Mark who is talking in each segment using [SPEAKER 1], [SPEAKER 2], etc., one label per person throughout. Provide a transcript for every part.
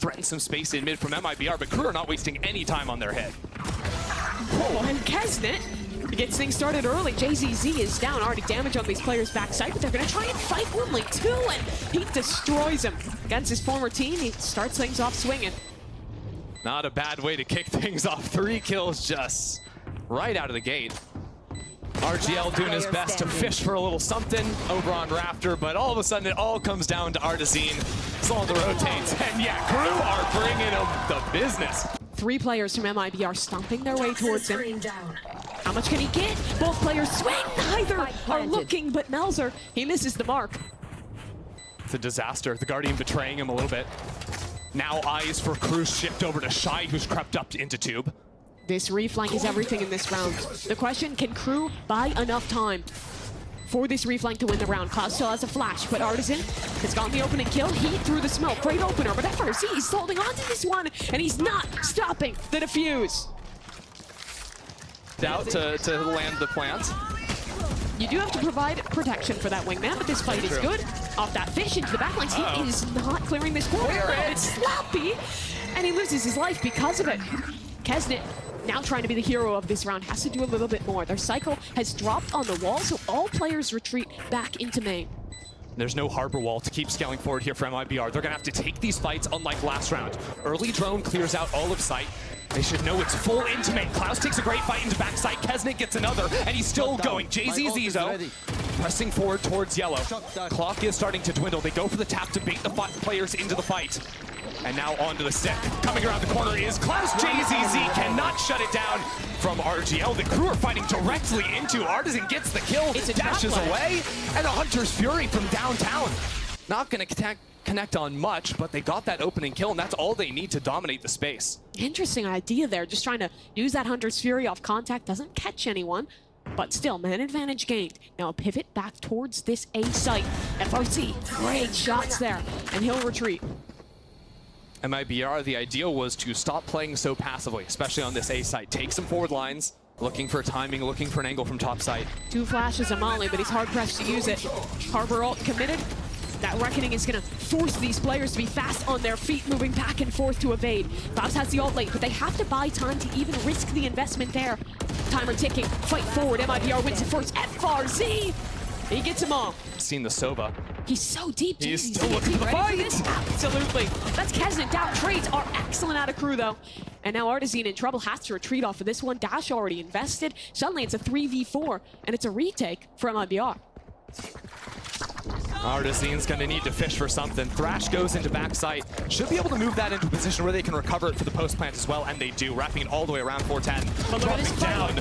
[SPEAKER 1] threaten some space in mid from MIBR, but Crew are not wasting any time on their hit.
[SPEAKER 2] Oh, and Kesnet gets things started early. JZZ is down. Already damage on these players' backside, but they're going to try and fight only two, and he destroys him. Against his former team, he starts things off swinging.
[SPEAKER 1] Not a bad way to kick things off. 3 kills just right out of the gate. RGL doing his best to fish for a little something over on Raptor, but all of a sudden it all comes down to Artazine. Slow the rotates, and yeah, Crew are bringing him the business.
[SPEAKER 2] 3 players from MIBR stomping their way towards him. How much can he get? Both players swing. Neither are looking, but Melzer, he misses the mark.
[SPEAKER 1] It's a disaster. The Guardian betraying him a little bit. Now eyes for Crew shift over to Shai, who's crept up into Tube.
[SPEAKER 2] This reflank is everything in this round. The question, can Crew buy enough time for this reflank to win the round? Cloud still has a flash, but Artisan has gotten the opening kill. Heat through the smoke. Great opener, but FRC is holding on to this one, and he's not stopping the defuse.
[SPEAKER 1] Out to land the plant.
[SPEAKER 2] You do have to provide protection for that wingman, but this fight is good. Off that fish into the backlines. He is not clearing this corner. It's sloppy, and he loses his life because of it. Kesnet, now trying to be the hero of this round, has to do a little bit more. Their cycle has dropped on the wall, so all players retreat back into main.
[SPEAKER 1] There's no harbor wall to keep scaling forward here for MIBR. They're gonna have to take these fights unlike last round. Early drone clears out all of sight. They should know it's full into main. Klaus takes a great fight into backside. Kesnet gets another, and he's still going. JZZ though, pressing forward towards yellow. Clock is starting to dwindle. They go for the tap to bait the players into the fight. And now onto the stick. Coming around the corner is Klaus. JZZ cannot shut it down from RGL. The Crew are fighting directly into. Artisan gets the kill, dashes away, and a Hunter's Fury from downtown. Not gonna connect on much, but they got that opening kill, and that's all they need to dominate the space.
[SPEAKER 2] Interesting idea there, just trying to use that Hunter's Fury off contact. Doesn't catch anyone, but still, man advantage gained. Now a pivot back towards this A site. FRC, great shots there, and he'll retreat.
[SPEAKER 1] MIBR, the ideal was to stop playing so passively, especially on this A site. Take some forward lines, looking for timing, looking for an angle from top site. 2
[SPEAKER 2] flashes of Molly, but he's hard-pressed to use it. Harbor ult committed. That Reckoning is going to force these players to be fast on their feet, moving back and forth to evade. Bobs has the ult late, but they have to buy time to even risk the investment there. Timer ticking, fight forward. MIBR wins it first. FRZ! He gets them all.
[SPEAKER 1] Seen the Sova.
[SPEAKER 2] He's so deep.
[SPEAKER 1] He's still looking for the fight.
[SPEAKER 2] Absolutely. That's Kesnet down. Trades are excellent out of Crew, though. And now Artazine in trouble, has to retreat off of this one. Dash already invested. Suddenly it's a 3v4, and it's a retake for MIBR.
[SPEAKER 1] Artazine's gonna need to fish for something. Thrash goes into backside. Should be able to move that into a position where they can recover it for the post plant as well, and they do, wrapping it all the way around 410. Dropping down.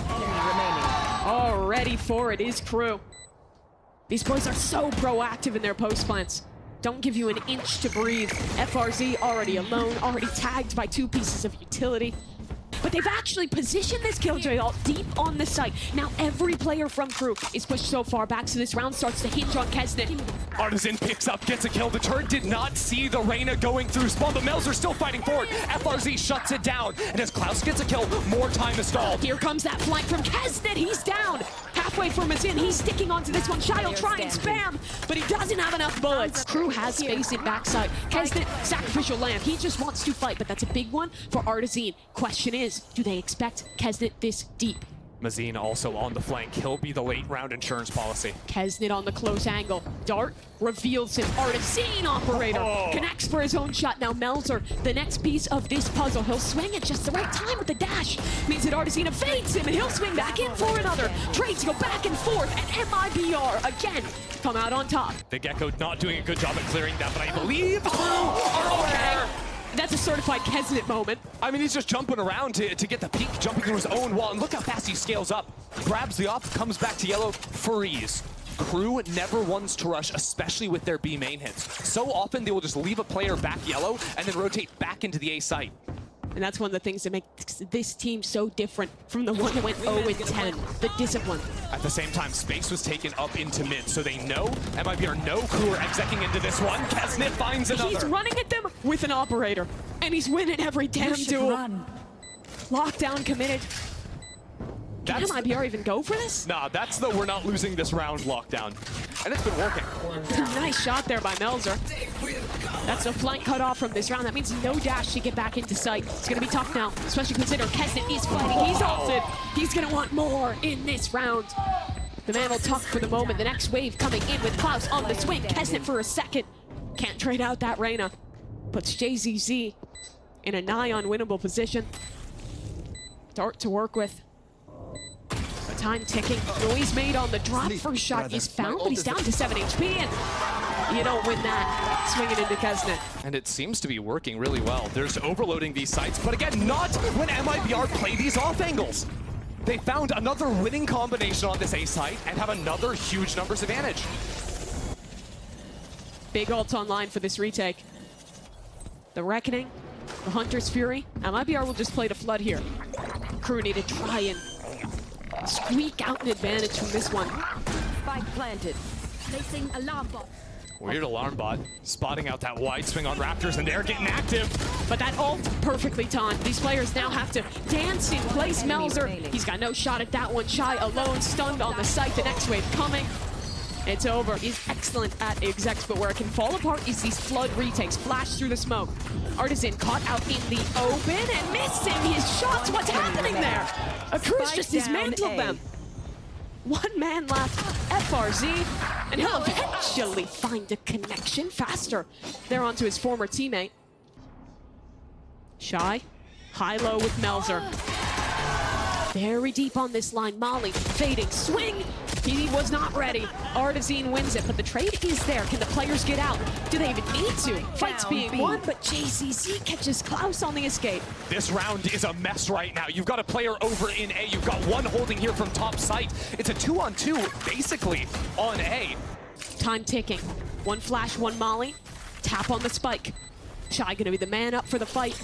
[SPEAKER 2] All ready for it is Crew. These boys are so proactive in their post plants. Don't give you an inch to breathe. FRZ already alone, already tagged by 2 pieces of utility. But they've actually positioned this Killjoy ult deep on the site. Now every player from Crew is pushed so far back, so this round starts to hinge on Kesnet.
[SPEAKER 1] Artisan picks up, gets a kill. The turret did not see the Reyna going through spawn, but Melzer still fighting forward. FRZ shuts it down, and as Klaus gets a kill, more time is stalled.
[SPEAKER 2] Here comes that flank from Kesnet. He's down. Halfway from his in, he's sticking onto this one. Shy will try and spam, but he doesn't have enough bullets. Crew has space in backside. Kesnet, sacrificial lamb. He just wants to fight, but that's a big one for Artazine. Question is, do they expect Kesnet this deep?
[SPEAKER 1] Mazine also on the flank. He'll be the late round insurance policy.
[SPEAKER 2] Kesnet on the close angle. Dart reveals him. Artazine operator connects for his own shot. Now Melzer, the next piece of this puzzle. He'll swing at just the right time with the dash. Means that Artazine evades him, and he'll swing back in for another. Trades go back and forth, and MIBR again come out on top.
[SPEAKER 1] The Gecko not doing a good job at clearing that, but I believe are okay.
[SPEAKER 2] That's a certified Kesnet moment.
[SPEAKER 1] I mean, he's just jumping around to get the peak, jumping through his own wall, and look how fast he scales up. Grabs the op, comes back to yellow, freeze. Crew never wants to rush, especially with their B main hits. So often they will just leave a player back yellow and then rotate back into the A site.
[SPEAKER 2] And that's one of the things that makes this team so different from the one that went 0-10, the discipline.
[SPEAKER 1] At the same time, space was taken up into mid, so they know MIBR know Crew are execing into this one. Kesnet finds another.
[SPEAKER 2] He's running at them with an operator, and he's winning every damn duel. Lockdown committed. Can MIBR even go for this?
[SPEAKER 1] Nah, that's the we're not losing this round lockdown. And it's been working.
[SPEAKER 2] Nice shot there by Melzer. That's a flank cut off from this round. That means no dash to get back into sight. It's going to be tough now, especially considering Kesnet is fighting. He's ulted. He's going to want more in this round. The man will tuck for the moment. The next wave coming in with Klaus on the swing. Kesnet for a second. Can't trade out that Reyna. Puts JZZ in a nigh unwinnable position. Dart to work with. The time ticking. Noise made on the drop. First shot is found, but he's down to 7 HP. And you don't win that swinging into Kesnet.
[SPEAKER 1] And it seems to be working really well. They're just overloading these sites, but again, not when MIBR play these off angles. They found another winning combination on this A site and have another huge numbers advantage.
[SPEAKER 2] Big ult online for this retake. The Reckoning, the Hunter's Fury. MIBR will just play to Flood here. Crew need to try and squeak out an advantage from this one.
[SPEAKER 3] Spike planted. Placing alarm bot.
[SPEAKER 1] Weird alarm bot, spotting out that wide swing on Raptors, and they're getting active.
[SPEAKER 2] But that ult perfectly timed. These players now have to dance in place. Melzer, he's got no shot at that one. Shy alone, stunned on the site. The next wave coming. It's over. He's excellent at execs, but where it can fall apart is these Flood retakes. Flash through the smoke. Artisan caught out in the open and missing his shots. What's happening there? Acruz just dismantled them. One man left, FRZ, and he'll eventually find a connection faster. They're onto his former teammate. Shy, high-low with Melzer. Very deep on this line, Molly, fading, swing. He was not ready. Artisan wins it, but the trade is there. Can the players get out? Do they even need to? Fights being won, but JCC catches Klaus on the escape.
[SPEAKER 1] This round is a mess right now. You've got a player over in A. You've got one holding here from top site. It's a 2-on-2, basically, on A.
[SPEAKER 2] Time ticking. One flash, one Molly. Tap on the spike. Shy gonna be the man up for the fight.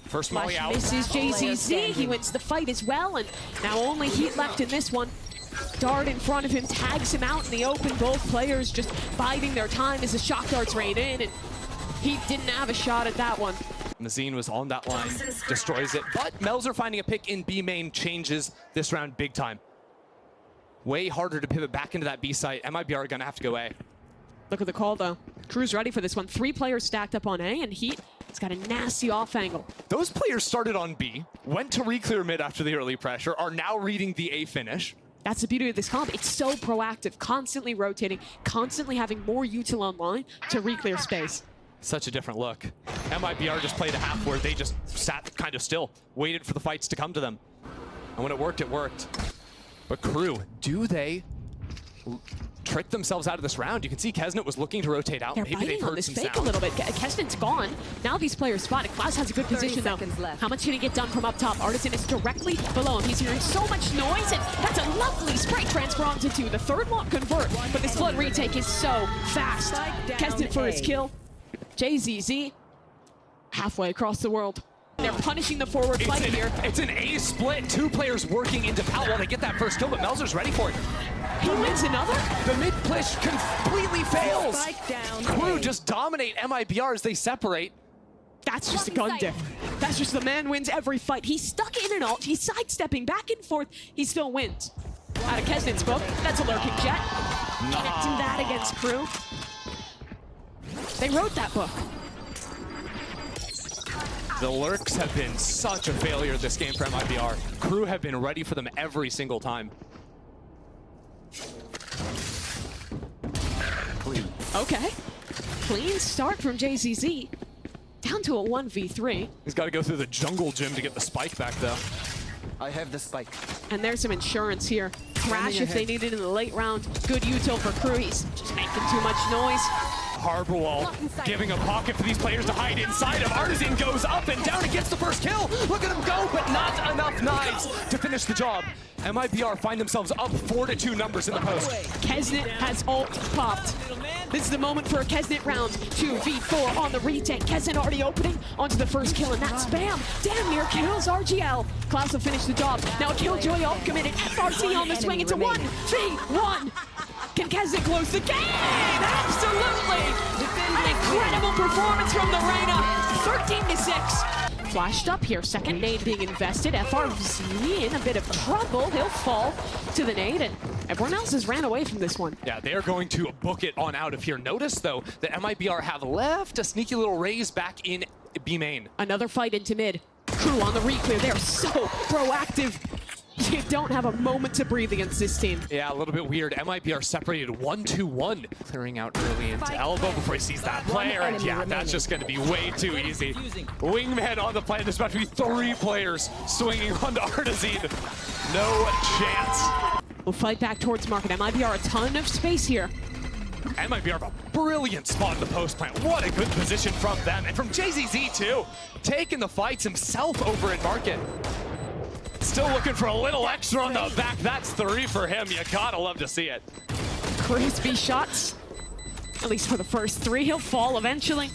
[SPEAKER 1] First Molly out.
[SPEAKER 2] Misses JCC. He wins the fight as well, and now only Heat left in this one. Dart in front of him, tags him out in the open. Both players just biding their time as the shock darts rain in, and he didn't have a shot at that one.
[SPEAKER 1] Mazine was on that line, destroys it, but Melzer finding a pick in B main changes this round big time. Way harder to pivot back into that B site. MIBR are gonna have to go A.
[SPEAKER 2] Look at the call though. Crew's ready for this one. 3 players stacked up on A, and Heat has got a nasty off angle.
[SPEAKER 1] Those players started on B, went to re-clear mid after the early pressure, are now reading the A finish.
[SPEAKER 2] That's the beauty of this comp. It's so proactive, constantly rotating, constantly having more util online to re-clear space.
[SPEAKER 1] Such a different look. MIBR just played a half where they just sat kind of still, waited for the fights to come to them. And when it worked, it worked. But Crew, do they trick themselves out of this round? You can see Kesnet was looking to rotate out.
[SPEAKER 2] They're
[SPEAKER 1] Maybe
[SPEAKER 2] biting
[SPEAKER 1] they've
[SPEAKER 2] on
[SPEAKER 1] heard
[SPEAKER 2] this
[SPEAKER 1] some
[SPEAKER 2] fake
[SPEAKER 1] sound.
[SPEAKER 2] a little bit. Kesnet's gone. Now these players spotted. Klaus has a good position though.
[SPEAKER 3] Left.
[SPEAKER 2] How much can he get done from up top? Artisan is directly below him. He's hearing so much noise, and that's a lovely spray transfer onto 2. The third won't convert, but this Flood retake is so fast. Kesnet for his kill. JZZ halfway across the world. They're punishing the forward fight here.
[SPEAKER 1] It's an A split. 2 players working into Pal while they get that first kill, but Melzer's ready for it.
[SPEAKER 2] He wins another?
[SPEAKER 1] The mid push completely fails.
[SPEAKER 3] Spike down.
[SPEAKER 1] Crew just dominate MIBR as they separate.
[SPEAKER 2] That's just a gun diff. That's just the man wins every fight. He's stuck in an ult. He's sidestepping back and forth. He still wins. Out of Kesnet's book, that's a lurking jet. Connecting that against Crew. They wrote that book.
[SPEAKER 1] The lurks have been such a failure this game for MIBR. Crew have been ready for them every single time.
[SPEAKER 2] Okay. Clean start from JZZ. Down to a 1v3.
[SPEAKER 1] He's got to go through the jungle gym to get the spike back, though.
[SPEAKER 4] I have the spike.
[SPEAKER 2] And there's some insurance here. Crash if they need it in the late round. Good util for Crew. He's just making too much noise.
[SPEAKER 1] Harbor wall, giving a pocket for these players to hide inside of. Artisan goes up and down and gets the first kill. Look at him go, but not enough knives to finish the job. MIBR find themselves up 4-2 numbers in the post.
[SPEAKER 2] Kesnet has ult popped. This is the moment for a Kesnet round. 2v4 on the retake. Kesnet already opening onto the first kill, and that spam damn near kills RGL. Klaus will finish the job. Now a Killjoy ult committed. FRC on the swing. It's a 1v1. Can Kesnet close the game? Absolutely! An incredible performance from the Reyna. 13-6. Flashed up here. Second nade being invested. FRZ in a bit of trouble. He'll fall to the nade, and Everyone else has ran away from this one.
[SPEAKER 1] Yeah, they are going to book it on out of here. Notice, though, that MIBR have left a sneaky little raise back in B main.
[SPEAKER 2] Another fight into mid. Crew on the reclear. They're so proactive. You don't have a moment to breathe against this team.
[SPEAKER 1] Yeah, a little bit weird. MIBR separated 1-2-1, clearing out early into elbow before he sees that player. And yeah, that's just going to be way too easy. Wingman on the plane. There's about to be 3 players swinging onto Artazine. No chance.
[SPEAKER 2] We'll fight back towards market. MIBR a ton of space here.
[SPEAKER 1] MIBR have a brilliant spot in the post plant. What a good position from them. And from JZZ too. Taking the fights himself over at market. Still looking for a little extra on the back. That's 3 for him. You gotta love to see it.
[SPEAKER 2] Crispy shots. At least for the first 3. He'll fall eventually.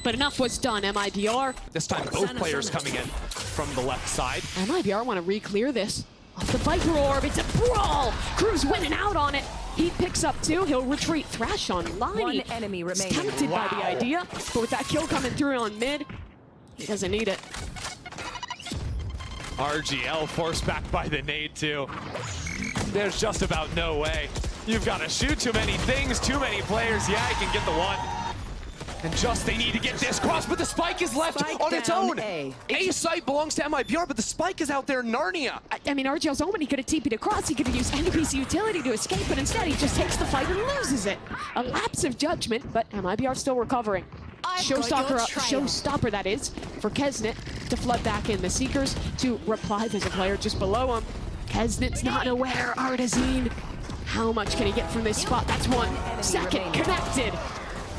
[SPEAKER 2] But enough was done. MIBR.
[SPEAKER 1] This time both players coming in from the left side.
[SPEAKER 2] MIBR want to re-clear this. Off the Viper Orb. It's a brawl. Crew's winning out on it. He picks up 2. He'll retreat. Thrash on line.
[SPEAKER 3] One enemy remaining.
[SPEAKER 2] Tempted by the idea. But with that kill coming through on mid, he doesn't need it.
[SPEAKER 1] RGL forced back by the nade too. There's just about no way. You've got to shoot too many things, too many players. Yeah, he can get the 1. And just they need to get this cross, but the spike is left on its own. A site belongs to MIBR, but the spike is out there in Narnia.
[SPEAKER 2] I mean, RGL's own, he could have TP'd across. He could have used any piece of utility to escape, but instead he just takes the fight and loses it. A lapse of judgment, but MIBR still recovering. Showstopper, that is, for Kesnet to flood back in. The Seekers to reply. There's a player just below him. Kesnet's not aware. Artazine, how much can he get from this spot? That's 1 second connected.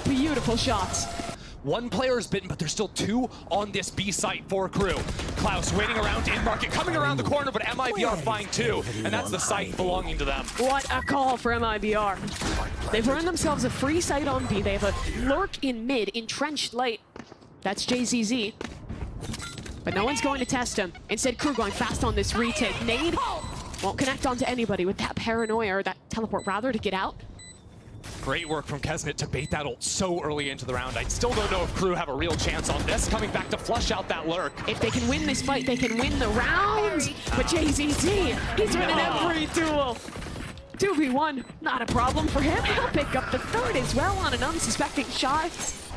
[SPEAKER 2] Beautiful shots.
[SPEAKER 1] 1 player is bitten, but there's still 2 on this B site for Crew. Klaus waiting around in market, coming around the corner, but MIBR find 2, and that's the site belonging to them.
[SPEAKER 2] What a call for MIBR. They've earned themselves a free site on B. They have a lurk in mid, entrenched late. That's JZZ. But no one's going to test him. Instead, Crew going fast on this retake. Nade won't connect onto anybody with that paranoia, or that teleport rather, to get out.
[SPEAKER 1] Great work from Kesnet to bait that ult so early into the round. I still don't know if Crew have a real chance on this, coming back to flush out that lurk.
[SPEAKER 2] If they can win this fight, they can win the round. But JZZ, he's winning every duel. 2v1, not a problem for him. He'll pick up the 3rd as well on an unsuspecting Shy.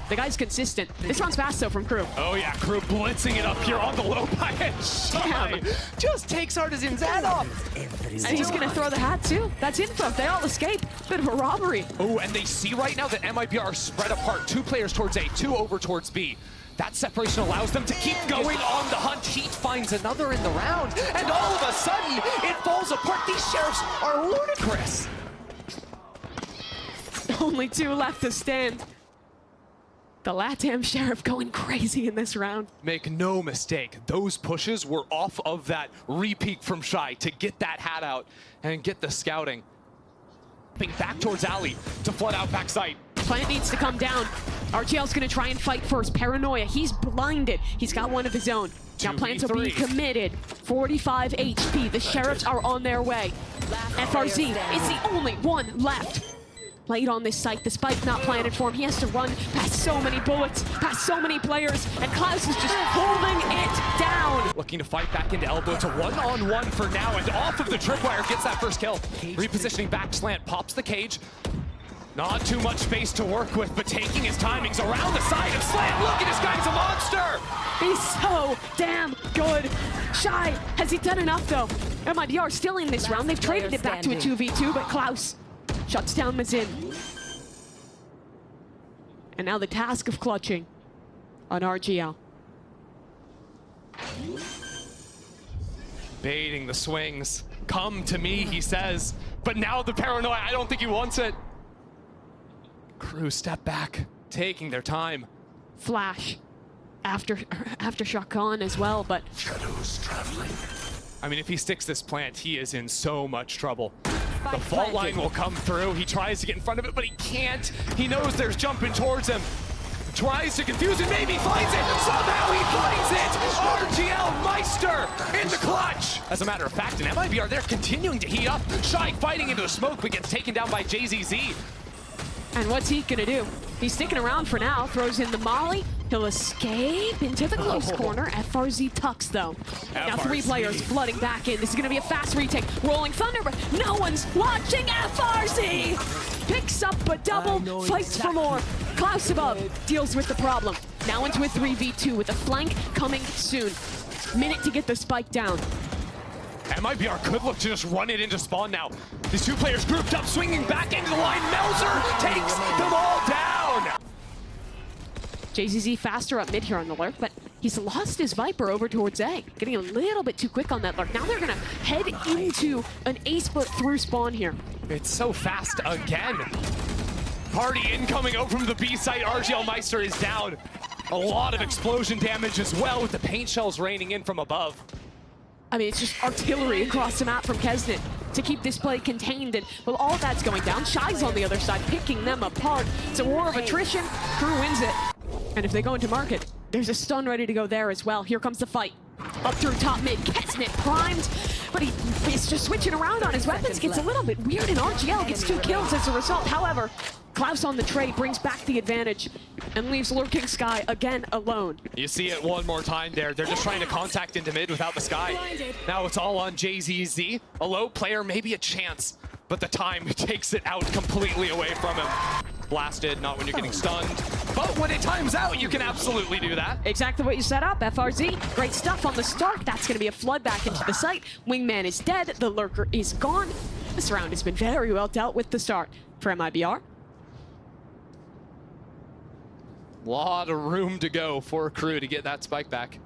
[SPEAKER 2] The guy's consistent. This runs fast, though, from Crew.
[SPEAKER 1] Oh, yeah, Crew blitzing it up here on the low by and Shy just takes Artazine's head off.
[SPEAKER 2] And he's going to throw the hat, too. That's info. They all escape. Bit of a robbery.
[SPEAKER 1] Oh, and they see right now that MIBR are spread apart. 2 players towards A, 2 over towards B. That separation allows them to keep going on the hunt. Heat finds another in the round, and all of a sudden, it falls apart. These sheriffs are ludicrous.
[SPEAKER 2] Only 2 left to stand. The LATAM Sheriff going crazy in this round.
[SPEAKER 1] Make no mistake, those pushes were off of that re-peek from Shy to get that hat out and get the scouting. Back towards Alley to flood out backside.
[SPEAKER 2] Plant needs to come down. RGL's gonna try and fight first. Paranoia, he's blinded. He's got 1 of his own. Now Plant will be committed. 45 HP, the Sheriffs are on their way. FRZ is the only one left. Late on this site, the spike not planted for him. He has to run past so many bullets, past so many players, and Klaus is just holding it down.
[SPEAKER 1] Looking to fight back into elbow. It's a 1-on-1 for now, and off of the tripwire gets that first kill. Repositioning back slant, pops the cage. Not too much space to work with, but taking his timings around the side of Slant. Look at this guy's a monster!
[SPEAKER 2] He's so damn good. Shy, has he done enough though? MIBR still in this round. They've traded it back to a 2v2, but Klaus shuts down Mazin. And now the task of clutching on RGL.
[SPEAKER 1] Baiting the swings. Come to me, he says. But now the paranoia, I don't think he wants it. Crew step back, taking their time.
[SPEAKER 2] Flash. Aftershock on as well, but
[SPEAKER 5] Shadows traveling.
[SPEAKER 1] I mean, if he sticks this plant, he is in so much trouble. The fault line will come through. He tries to get in front of it, but he can't. He knows there's jumping towards him. Tries to confuse it, maybe finds it. Somehow he finds it. RGL Meister in the clutch. As a matter of fact, in MIBR, they're continuing to heat up. Shy fighting into the smoke, but gets taken down by JZZ.
[SPEAKER 2] And what's he gonna do? He's sticking around for now, throws in the molly, He'll escape into the close corner. FRZ tucks though. Now 3 players flooding back in. This is gonna be a fast retake. Rolling Thunder, but no one's watching. FRZ picks up a double, fights for more. Klaus above deals with the problem. Now into a 3v2 with a flank coming soon. Minute to get the spike down.
[SPEAKER 1] MIBR could look to just run it into spawn now. These 2 players grouped up, swinging back into the line. Melzer takes them all down.
[SPEAKER 2] JZZ faster up mid here on the lurk, but he's lost his Viper over towards A. Getting a little bit too quick on that lurk. Now they're gonna head into an ace split through spawn here.
[SPEAKER 1] It's so fast again. Party incoming over from the B site. RGL Meister is down. A lot of explosion damage as well with the paint shells raining in from above.
[SPEAKER 2] I mean, it's just artillery across the map from Kesnet to keep this play contained. And well, all of that's going down. Shy's on the other side, picking them apart. It's a war of attrition. Crew wins it. And if they go into market, there's a stun ready to go there as well. Here comes the fight. Up through top mid, Kesnet primed, but he's just switching around on his weapons. Gets a little bit weird, and RGL gets 2 kills as a result. However, Klaus on the trade brings back the advantage and leaves Lurking Sky again alone.
[SPEAKER 1] You see it one more time there. They're just trying to contact into mid without the Sky. Now it's all on JZZ. A low player, maybe a chance, but the time takes it out completely away from him. Blasted, not when you're getting stunned, but when it times out, you can absolutely do that.
[SPEAKER 2] Exactly what you set up, FRZ. Great stuff on the start. That's going to be a flood back into the site. Wingman is dead. The lurker is gone. This round has been very well dealt with the start for MIBR.
[SPEAKER 1] Lot of room to go for a crew to get that spike back.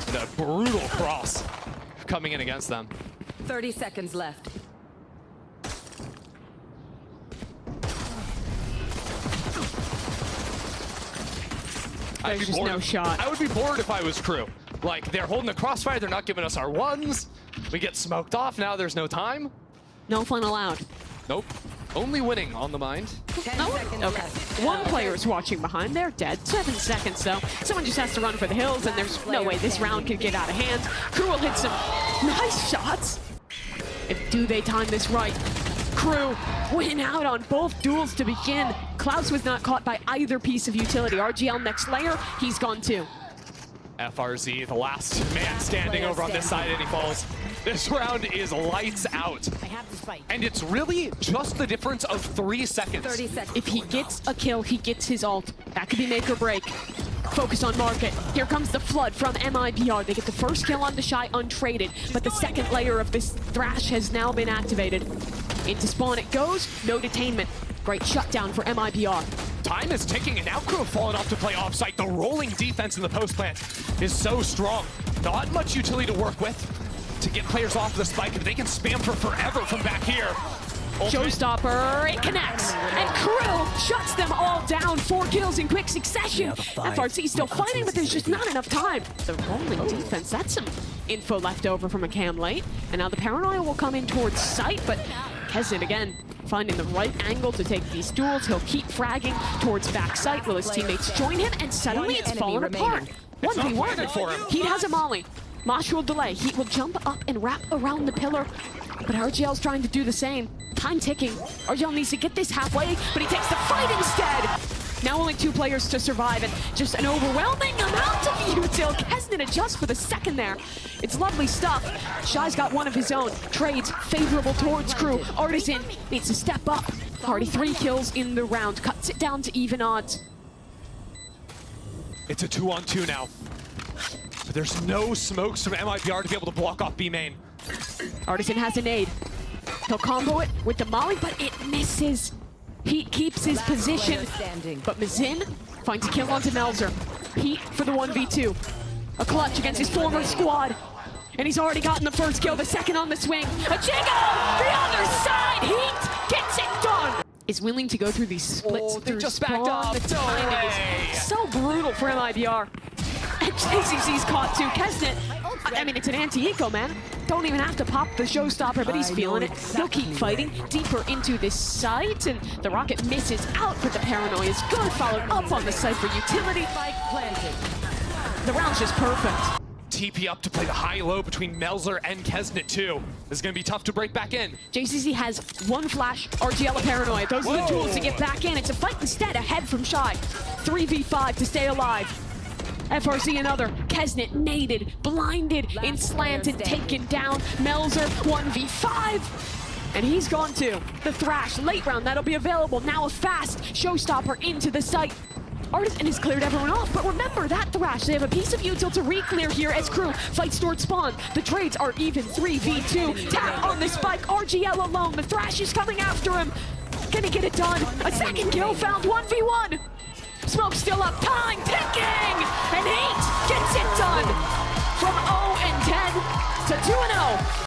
[SPEAKER 1] And a brutal cross coming in against them.
[SPEAKER 3] 30 seconds left.
[SPEAKER 2] There's just no shot.
[SPEAKER 1] I would be bored if I was crew. Like, they're holding the crossfire, they're not giving us our ones. We get smoked off, now there's no time.
[SPEAKER 2] No fun allowed.
[SPEAKER 1] Nope. Only winning on the mind.
[SPEAKER 2] No? Okay. 1 player is watching behind. They're dead. 7 seconds, though. Someone just has to run for the hills, and there's no way this round could get out of hand. Crew will hit some nice shots. Do they time this right? Crew win out on both duels to begin. Klaus was not caught by either piece of utility. RGL next layer, he's gone too.
[SPEAKER 1] FRZ, the last man standing over on this side, and he falls. This round is lights out. And it's really just the difference of 3 seconds.
[SPEAKER 3] 30 seconds.
[SPEAKER 2] If he gets a kill, he gets his ult. That could be make or break. Focus on market. Here comes the flood from MIBR. They get the first kill on the Shy untraded, but the second layer of this thrash has now been activated. Into spawn it goes, no detainment. Great shutdown for MIBR.
[SPEAKER 1] Time is ticking, and now crew have fallen off to play offsite. The rolling defense in the post plant is so strong. Not much utility to work with to get players off the spike. If they can spam for forever from back here.
[SPEAKER 2] Showstopper, it connects, and Crew shuts them all down. 4 kills in quick succession. FRC still fighting, but there's just not enough time. The rolling defense, that's some info left over from a cam late. And now the Paranoia will come in towards site, but Kesnet again finding the right angle to take these duels. He'll keep fragging towards back site. Will his teammates join him? And suddenly it's fallen apart. 1v1
[SPEAKER 1] for him.
[SPEAKER 2] Heat has a molly. Mosh will delay. Heat will jump up and wrap around the pillar. But RGL's trying to do the same. Time ticking. RGL needs to get this halfway, but he takes the fight instead. Now only 2 players to survive, and just an overwhelming amount of util. Kesnet adjusts for the second there. It's lovely stuff. Shy's got one of his own. Trades favorable towards Crew. Artisan needs to step up. Already 3 kills in the round. Cuts it down to even odds.
[SPEAKER 1] It's a 2-on-2 now. But there's no smokes from MIBR to be able to block off B main.
[SPEAKER 2] Artisan has a nade. He'll combo it with the molly, but it misses. Heat keeps his position, but Mazin finds a kill onto Melzer. Heat for the 1v2. A clutch against his former squad. And he's already gotten the first kill, the second on the swing. A jiggle! The other side! Heat gets it done! Is willing to go through these splits through
[SPEAKER 1] just backed
[SPEAKER 2] spawn.
[SPEAKER 1] up.
[SPEAKER 2] The timing is so brutal for MIBR. And JCC's caught too. Kesnet, I mean, it's an anti-eco, man. Don't even have to pop the showstopper, but he's feeling it. He'll keep fighting deeper into this site, and the rocket misses out, but the Paranoia is good. Followed up on the site for utility. The round's just perfect.
[SPEAKER 1] TP up to play the high-low between Melzer and Kesnet too. This is going to be tough to break back in.
[SPEAKER 2] JCC has 1 flash, RGL a Paranoia. Those are the tools to get back in. It's a fight instead, ahead from Shy. 3v5 to stay alive. FRZ another. Kesnet naded, blinded, in slanted, taken down. Melzer 1v5. And he's gone too. The Thrash, late round, that'll be available. Now a fast showstopper into the site. Artisan has cleared everyone off, but remember that Thrash, they have a piece of util to re-clear here as Crew fights toward spawn. The trades are even 3v2. Tap on the spike, RGL alone. The Thrash is coming after him. Can he get it done? A second kill found, 1v1. Smoke still up, time ticking! And